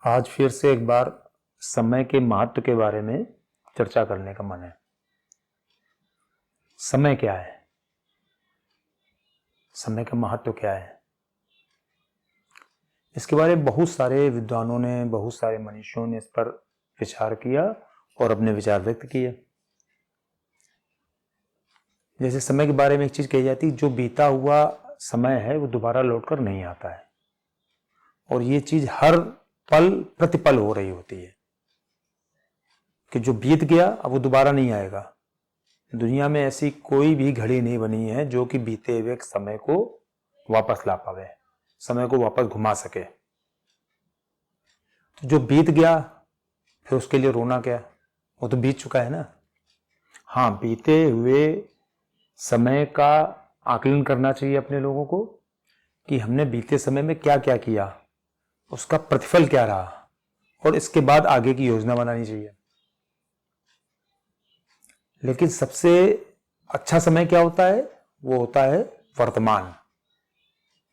आज फिर से एक बार समय के महत्व के बारे में चर्चा करने का मन है। समय क्या है? समय का महत्व क्या है? इसके बारे में बहुत सारे विद्वानों ने, बहुत सारे मनीषियों ने इस पर विचार किया और अपने विचार व्यक्त किए। जैसे समय के बारे में एक चीज कही जाती है, जो बीता हुआ समय है वो दोबारा लौटकर नहीं आता है, और ये चीज हर पल प्रतिपल हो रही होती है कि जो बीत गया अब वो दोबारा नहीं आएगा। दुनिया में ऐसी कोई भी घड़ी नहीं बनी है जो कि बीते हुए समय को वापस ला पावे, समय को वापस घुमा सके। तो जो बीत गया फिर उसके लिए रोना क्या, वो तो बीत चुका है ना। हाँ, बीते हुए समय का आकलन करना चाहिए अपने लोगों को कि हमने बीते समय में क्या क्या किया, उसका प्रतिफल क्या रहा, और इसके बाद आगे की योजना बनानी चाहिए। लेकिन सबसे अच्छा समय क्या होता है? वो होता है वर्तमान,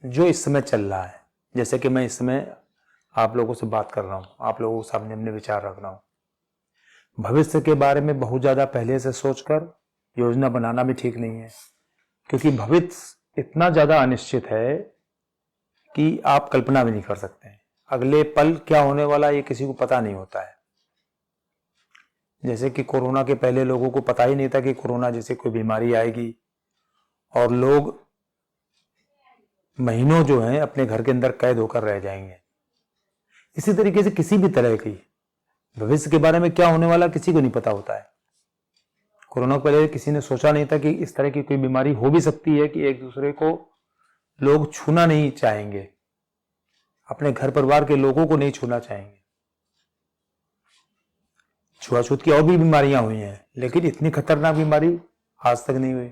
जो इस समय चल रहा है। जैसे कि मैं इस समय आप लोगों से बात कर रहा हूं, आप लोगों के सामने अपने विचार रख रहा हूं। भविष्य के बारे में बहुत ज्यादा पहले से सोचकर योजना बनाना भी ठीक नहीं है, क्योंकि भविष्य इतना ज्यादा अनिश्चित है कि आप कल्पना भी नहीं कर सकते हैं। अगले पल क्या होने वाला ये किसी को पता नहीं होता है। जैसे कि कोरोना के पहले लोगों को पता ही नहीं था कि कोरोना जैसे कोई बीमारी आएगी, और लोग महीनों जो हैं अपने घर के अंदर कैद होकर रह जाएंगे। इसी तरीके से किसी भी तरह की भविष्य के बारे में क्या होने वाला किसी को नहीं पता होता है। कोरोना के पहले किसी ने सोचा नहीं था कि इस तरह की कोई बीमारी हो भी सकती है कि एक दूसरे को लोग छूना नहीं चाहेंगे, अपने घर परिवार के लोगों को नहीं छूना चाहेंगे। छुआछूत की और भी बीमारियां हुई हैं, लेकिन इतनी खतरनाक बीमारी आज तक नहीं हुई।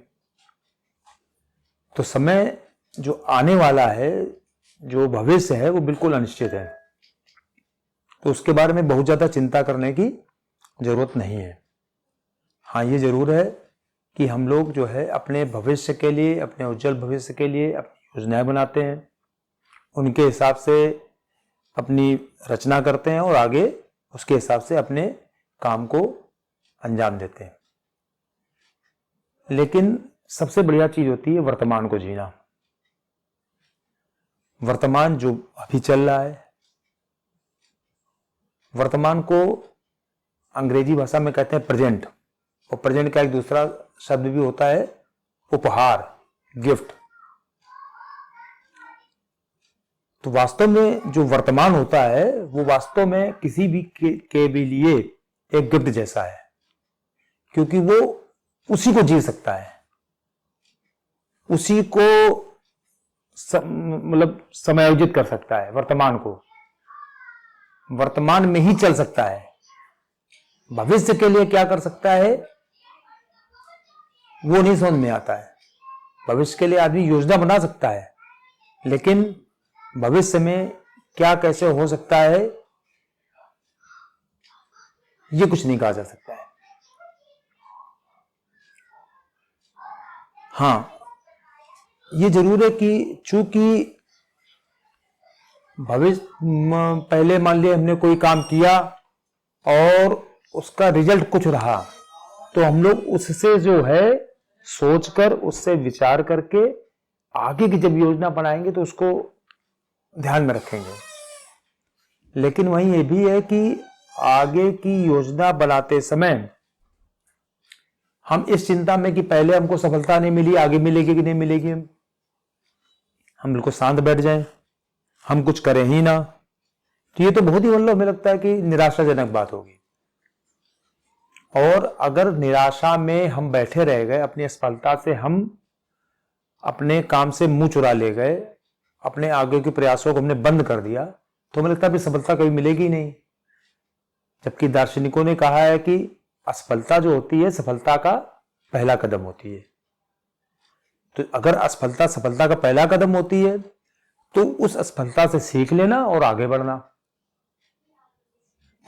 तो समय जो आने वाला है, जो भविष्य है, वो बिल्कुल अनिश्चित है। तो उसके बारे में बहुत ज्यादा चिंता करने की जरूरत नहीं है। हाँ, ये जरूर है कि हम लोग जो है अपने भविष्य के लिए, अपने उज्जवल भविष्य के लिए अपनी योजनाएं बनाते हैं, उनके हिसाब से अपनी रचना करते हैं और आगे उसके हिसाब से अपने काम को अंजाम देते हैं। लेकिन सबसे बढ़िया चीज होती है वर्तमान को जीना। वर्तमान जो अभी चल रहा है, वर्तमान को अंग्रेजी भाषा में कहते हैं प्रेजेंट, और प्रेजेंट का एक दूसरा शब्द भी होता है उपहार, गिफ्ट। तो वास्तव में जो वर्तमान होता है वो वास्तव में किसी भी के भी लिए एक गिफ्ट जैसा है, क्योंकि वो उसी को जी सकता है, उसी को मतलब समायोजित कर सकता है। वर्तमान को वर्तमान में ही चल सकता है। भविष्य के लिए क्या कर सकता है वो नहीं समझ में आता है। भविष्य के लिए आदमी योजना बना सकता है, लेकिन भविष्य में क्या कैसे हो सकता है ये कुछ नहीं कहा जा सकता है। हाँ, ये जरूर है कि चूंकि भविष्य पहले मान लिया हमने कोई काम किया और उसका रिजल्ट कुछ रहा, तो हम लोग उससे जो है सोचकर, उससे विचार करके आगे की जब योजना बनाएंगे तो उसको ध्यान में रखेंगे। लेकिन वहीं ये भी है कि आगे की योजना बनाते समय हम इस चिंता में कि पहले हमको सफलता नहीं मिली, आगे मिलेगी कि नहीं मिलेगी, हम बिल्कुल शांत बैठ जाएं, हम कुछ करें ही ना, तो ये तो बहुत ही मतलब हमें लगता है कि निराशाजनक बात होगी। और अगर निराशा में हम बैठे रह गए, अपनी असफलता से हम अपने काम से मुंह चुरा ले गए, अपने आगे के प्रयासों को हमने बंद कर दिया, तो हमें लगता है कि सफलता कभी मिलेगी नहीं। जबकि दार्शनिकों ने कहा है कि असफलता जो होती है सफलता का पहला कदम होती है। तो अगर असफलता सफलता का पहला कदम होती है तो उस असफलता से सीख लेना और आगे बढ़ना,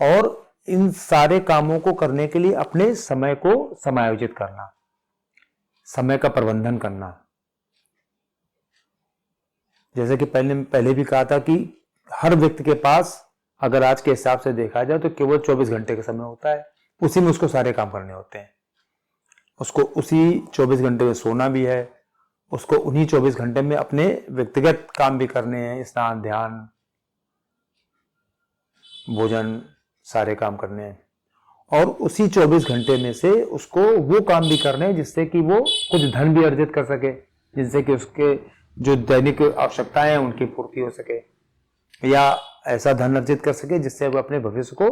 और इन सारे कामों को करने के लिए अपने समय को समायोजित करना, समय का प्रबंधन करना। जैसे कि पहले भी कहा था कि हर व्यक्ति के पास अगर आज के हिसाब से देखा जाए तो केवल 24 घंटे का समय होता है, उसी में उसको सारे काम करने होते हैं। उसको उसी 24 घंटे में सोना भी है, उसको उन्हीं 24 घंटे में अपने व्यक्तिगत काम भी करने हैं, स्नान, ध्यान, भोजन, सारे काम करने हैं। और उसी 24 घंटे में से उसको वो काम भी करने हैं जिससे कि वो कुछ धन भी अर्जित कर सके, जिससे कि उसके जो दैनिक आवश्यकताएं हैं उनकी पूर्ति हो सके, या ऐसा धन अर्जित कर सके जिससे वो अपने भविष्य को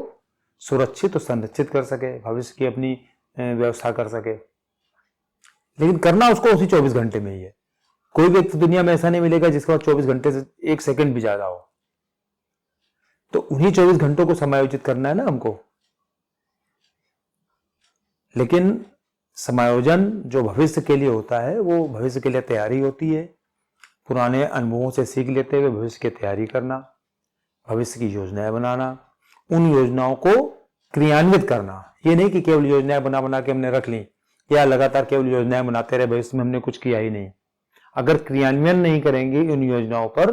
सुरक्षित और संरक्षित कर सके, भविष्य की अपनी व्यवस्था कर सके। लेकिन करना उसको उसी 24 घंटे में ही है। कोई व्यक्ति दुनिया में ऐसा नहीं मिलेगा जिसका 24 घंटे से 1 सेकंड भी ज्यादा हो। तो उन्हीं 24 घंटों को समायोजित करना है ना हमको। लेकिन समायोजन जो भविष्य के लिए होता है वो भविष्य के लिए तैयारी होती है। पुराने अनुभवों से सीख लेते हुए भविष्य की तैयारी करना, भविष्य की योजनाएं बनाना, उन योजनाओं को क्रियान्वित करना। ये नहीं कि केवल योजनाएं बना बना के हमने रख ली या लगातार केवल योजनाएं बनाते रहे, भविष्य में हमने कुछ किया ही नहीं। अगर क्रियान्वयन नहीं करेंगे उन योजनाओं पर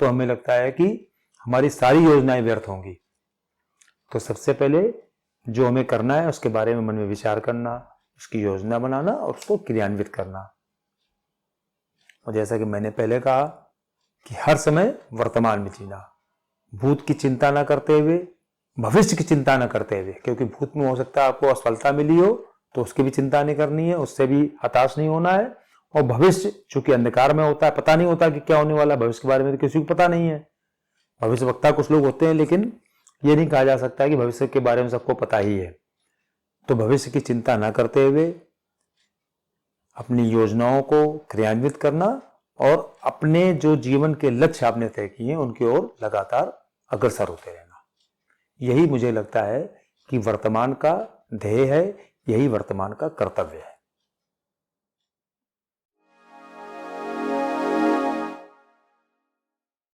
तो हमें लगता है कि हमारी सारी योजनाएं व्यर्थ होंगी। तो सबसे पहले जो हमें करना है उसके बारे में मन में विचार करना, उसकी योजना बनाना और उसको क्रियान्वित करना। और जैसा कि मैंने पहले कहा कि हर समय वर्तमान में जीना, भूत की चिंता ना करते हुए, भविष्य की चिंता ना करते हुए, क्योंकि भूत में हो सकता है आपको असफलता मिली हो तो उसकी भी चिंता नहीं करनी है, उससे भी हताश नहीं होना है। और भविष्य चूंकि अंधकार में होता है, पता नहीं होता कि क्या होने वाला, भविष्य के बारे में तो किसी को पता नहीं है। भविष्य वक्ता कुछ लोग होते हैं लेकिन ये नहीं कहा जा सकता कि भविष्य के बारे में सबको पता ही है। तो भविष्य की चिंता ना करते हुए अपनी योजनाओं को क्रियान्वित करना और अपने जो जीवन के लक्ष्य आपने तय किए हैं उनकी ओर लगातार अग्रसर होते रहना। यही मुझे लगता है कि वर्तमान का ध्येय है, यही वर्तमान का कर्तव्य है।